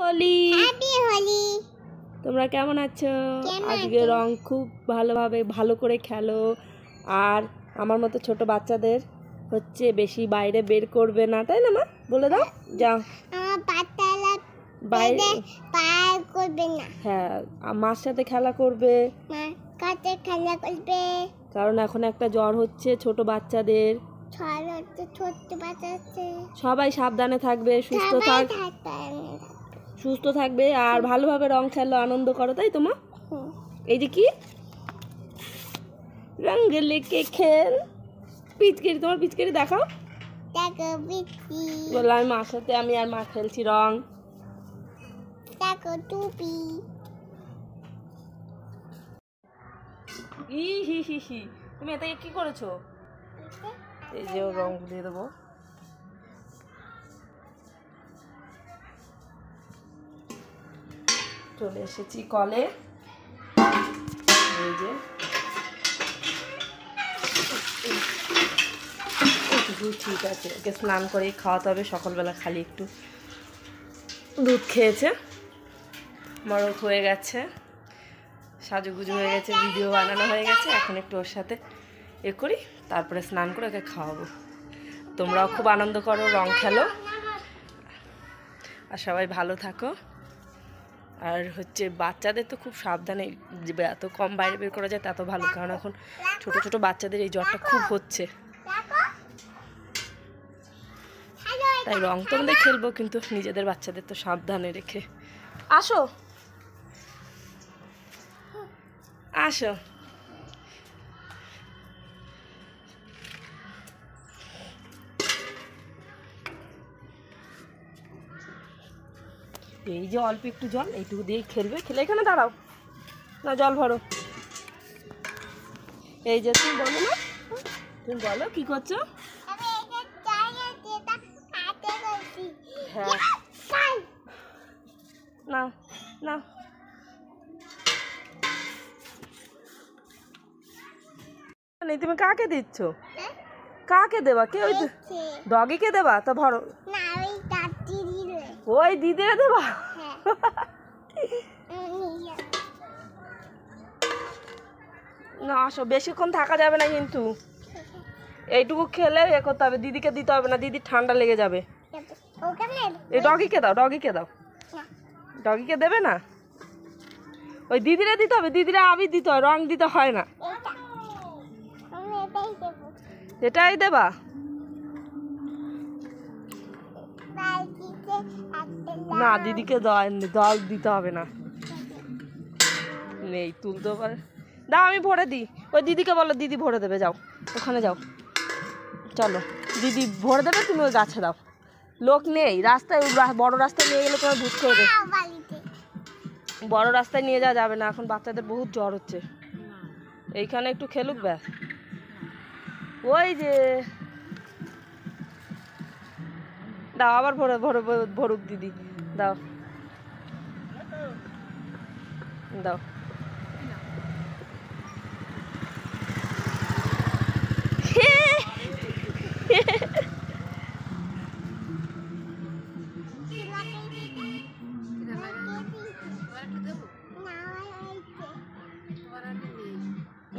Holi happy Holi. তোমরা কেমন আছো? আজকে রং খুব ভালোভাবে ভালো করে খেলো। আর আমার মতো ছোট বাচ্চাদের হচ্ছে বেশি বাইরে বের করবে না, তাই না মা? বলে দাও যাও আমার বাচ্চারা বাইরে পার করবে না। হ্যাঁ, মার সাথে খেলা করবে, মার কাছে খেলা করবে। কারণ এখন একটা জ্বর হচ্ছে ছোট বাচ্চাদের। ছোট্ট বাচ্চা আছে, সবাই সাবধানে থাকবে, সুস্থ থাকবে আর ভালোভাবে রং খেলো, আনন্দ করো, তাই তো মা? এই যে কি রঙ লেকে খেল পিচকারি, তোমার পিচকারি দেখাও। দেখো বিচি, বললাম আমি মার সাথে, আমি আর মা খেলছি রং। দেখো টুপি। ই হি হি হি, তুমি এতে কি করেছো? এই যে রং দিয়ে দেবো। চলে এসেছি কলে। এই যে ঠিক আছে, ওকে স্নান করেই খাওয়াতে হবে। সকালবেলা খালি একটু দুধ খেয়েছে। মরক হয়ে গেছে, সাজুগুজু হয়ে গেছে, ভিডিও বানানো হয়ে গেছে। এখন একটু ওর সাথে এ করি, তারপরে স্নান করে ওকে খাওয়াবো। তোমরাও খুব আনন্দ করো, রং খেলো, আর সবাই ভালো থাকো। আর হচ্ছে বাচ্চাদের তো খুব সাবধানে, এত কম বাইরে বের করা যায় তত ভালো, কারণ এখন ছোট ছোট বাচ্চাদের এই জ্বরটা খুব হচ্ছে। তাই রং তো আমাদের খেলবো, কিন্তু নিজেদের বাচ্চাদের তো সাবধানে রেখে। আসো আসো, এই যে অল্প একটু জল, এইটুকু দিয়ে খেলবে, খেলে এখানে দাঁড়াও না, জল ভরো। এই যে তুমি বলো না, তুমি বলো কি করছো? হ্যাঁ না না, তুমি কাকে দিচ্ছ? কাকে দেবা? কে? ওই ডগিকে দেবা? তো ভরো। ওই দিদিরা দেবা? না আসো, বেশিক্ষণ থাকা যাবে না কিন্তু। এইটুকু খেলে এ করতে হবে, দিদিকে দিতে হবে না, দিদি ঠান্ডা লেগে যাবে। এই ডগিকে দাও, ডগিকে দাও। ডগিকে দেবে না, ওই দিদিরা দিতে হবে। দিদিরা আবির দিতে হয়, রং দিতে হয় না। এটাই দেবা? না, দিদিকে জল দিতে হবে না, নেই তুলতে পারে। দাও আমি ভরে দিই, ওই দিদিকে বলো, দিদি ভরে দেবে। যাও ওখানে যাও, চলো দিদি ভরে দেবে, তুমি ওই গাছে দাও। লোক নেই রাস্তায়, বড় রাস্তায় নিয়ে গেলে তোমার ভূত করবে। বড় রাস্তায় নিয়ে যাওয়া যাবে না, এখন বাচ্চাদের বহুত জ্বর হচ্ছে। এইখানে একটু খেলুক ব্যাস। ওই যে দাও, আবার ভরুক দিদি, দাও দাও।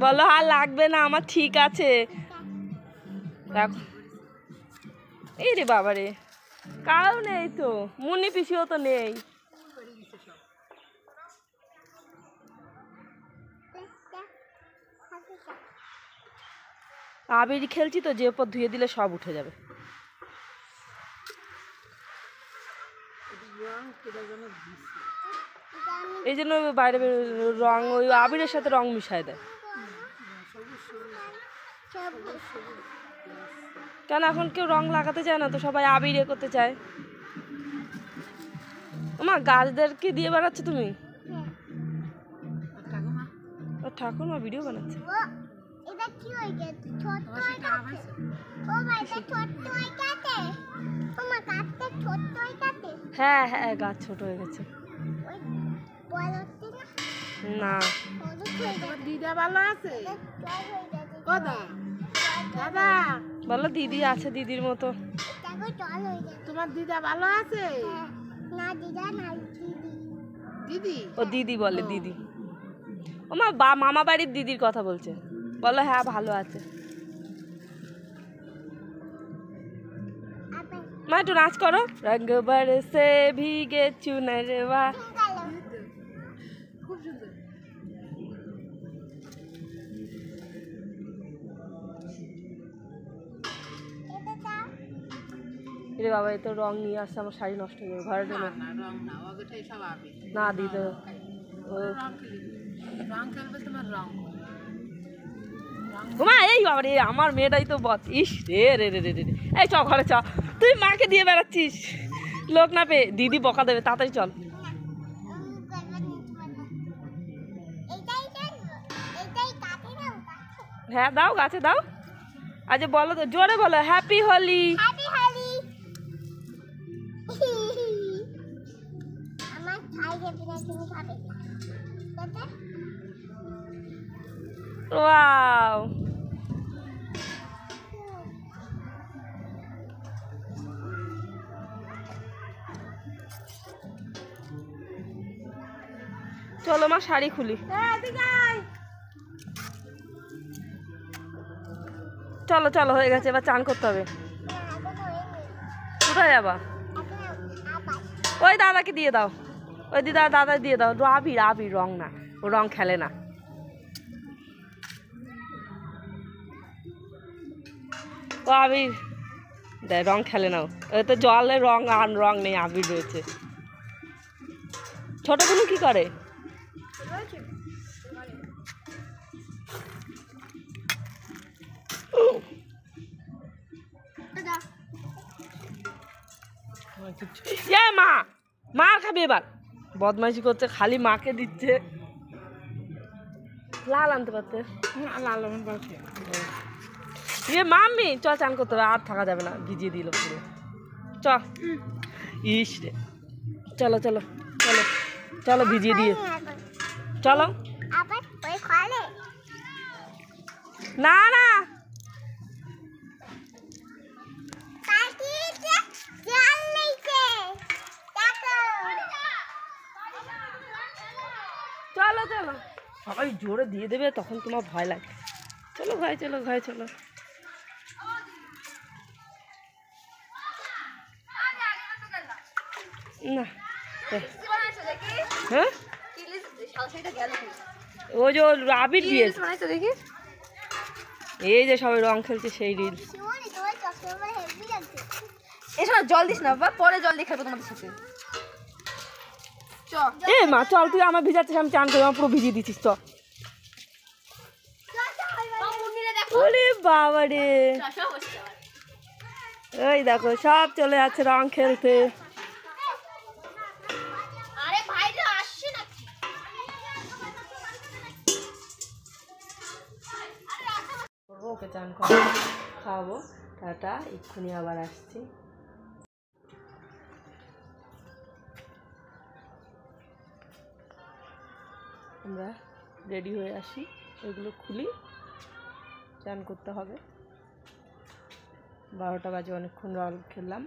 বলো আর লাগবে না আমার, ঠিক আছে। এই রে বাবা রে, কাউ নেই তো, মুনি পিসিও তো নেই। আবির খেলছি তো, যে ওপর ধুয়ে দিলে সব উঠে যাবে। এই জন্য বাইরে রং, ওই আবিরের সাথে রং মিশায় দেয়। কেন এখন কেউ রং লাগাতে চায় না তো, সবাই আবির এ করতে চায়। মা গাছদেরকে দিয়ে বেড়াচ্ছ তুমি? ঠাকুমা ভিডিও বানাচ্ছে। হ্যাঁ হ্যাঁ, গাছ ছোট হয়ে গেছে। না দিদা ভালো আছে? বলো দিদি আছে, দিদির মতো। তোমার দিদা ভালো আছে? না দিদা না দিদি দিদি ও দিদি বলে দিদি। ও মামা বাড়ির দিদির কথা বলছে। বলো হ্যাঁ ভালো আছে। আবার মা একটু নাচ করো। রঙ বরসে ভিগে চুনরবা। কালো খুব সুন্দর। এটা দাও রে বাবা এ তো রং নিয়ে আসছে, আমার শাড়ি নষ্ট হয়ে যাবে ঘরে না ঢোকে। না রং না, ওটাই সব আবে। না দিদি ও রং খেলবে, রং খেলবে তোমার রং। মা এই বাবা রে আমার মেয়েটাই তো বদ। ইস রে রে রে রে রে রে। এই চ ঘরে চ, তুই মাকে দিয়ে বেড়াচ্ছিস লোক না পেয়ে। দিদি বকা দেবে, তাড়াতাড়ি চল। করবার নিতে পারবো এটাই জানবো এটাই কাটে দাও হ্যাঁ দাও গাছে দাও। আজ বলো তো জোরে বলো হ্যাপি হোলি। হ্যাপি হোলি আমার খাই যাবে না তুমি খাবে দাদা ওয়াও চলো মা শাড়ি খুলি। চলো চলো হয়ে গেছে, এবার চান করতে হবে। কোথায় যাবা? ওই দাদাকে দিয়ে দাও, ওই দাদা দিয়ে দাও। আবির আবির রং না, ও রং খেলে না। ও আবির দেখ রং খেলে না, ও তো জলে রং আর রং নেই, আবির রয়েছে। ছোট গুলো কি করে? এ মা মার খাবি এবার, বদমাইশি করছে খালি মাকে দিচ্ছে। লাল আনতে পারতে। লাল রঙের পাশে ইয়ে মাম্মি চ চান করতে হবে, আর থাকা যাবে না, ভিজিয়ে দিল পুরো। চ ইস রে চলো চলো চলো চলো ভিজিয়ে দিয়ে চলো। আবার ওই খালে না না পাখিতে জল নেইছে দেখো চলো চলো, সবাই জোরে দিয়ে দেবে তখন তোমার ভয় লাগে। চলো ঘরে চলো ঘরে চলো। না হ্যাঁ ও যে আবির দিয়েছে, এই যে সবাই রং খেলছে সেই রিল। শিমুনি তোমার চশমা হেভি লাগছে এসব জল দিস না বাবা, পরে জল দিয়ে খাবো তোমাদের সাথে। চ এ মা চল, তুই আমার ভিজাচ্ছিস আমি চান করি, আমার পুরো ভিজিয়ে দিচ্ছিস। চ ওরে বাবা রে, ওই দেখো সব চলে যাচ্ছে রং খেলতে। আরে ভাইরা আসছে নাকি ওকে চান করে খাওয়াবো। টাটা, এক্ষুনি আবার আসছি। আমরা রেডি হয়ে আসি, এগুলো খুলি, চান করতে হবে। 12টা বাজে, অনেকক্ষণ রং খেললাম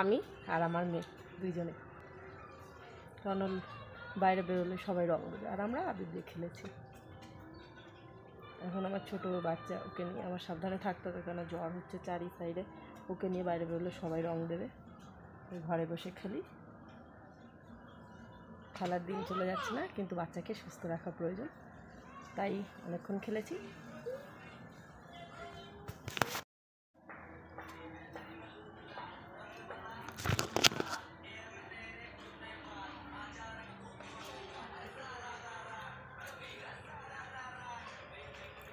আমি আর আমার মেয়ে দুইজনে, কারণ বাইরে বেরোলে সবাই রং দেবে আর আমরা আবির দিয়ে খেলেছি। এখন আমার ছোটো বাচ্চা, ওকে নিয়ে আমার সাবধানে থাকতে হবে, কেন জ্বর হচ্ছে চারি সাইডে। ওকে নিয়ে বাইরে বেরোলে সবাই রং দেবে, ঘরে বসে খেলি। খেলার দিন চলে যাচ্ছে না, কিন্তু বাচ্চাকে সুস্থ রাখা প্রয়োজন, তাই অনেকক্ষণ খেলেছি।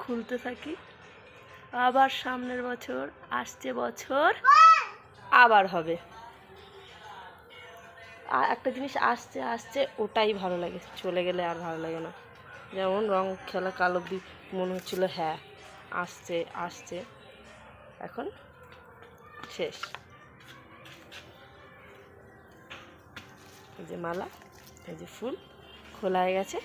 খুলতে থাকি, আবার সামনের বছর আসছে, বছর আবার হবে। আর একটা জিনিস আসছে আসছে ওটাই ভালো লাগে, চলে গেলে আর ভালো লাগে না। যেমন রং খেলা কাল অবধি মনে হচ্ছিল হ্যাঁ আসছে আসছে, এখন শেষ। এই যে মালা, এই যে ফুল খোলা হয়ে গেছে।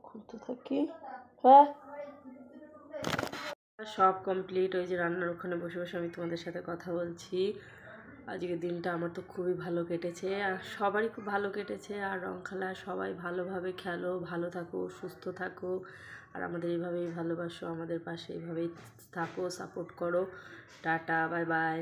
খুলতে থাকি। হ্যাঁ সব কমপ্লিট। ওই যে রান্নার ওখানে বসে বসে আমি তোমাদের সাথে কথা বলছি। আজকের দিনটা আমার তো খুবই ভালো কেটেছে, আর সবারই খুব ভালো কেটেছে। আর রং খেলা সবাই ভালোভাবে খেলো, ভালো থাকো, সুস্থ থাকো, আর আমাদের এইভাবেই ভালোবাসো, আমাদের পাশে এইভাবেই থাকো, সাপোর্ট করো। Tata, bye bye.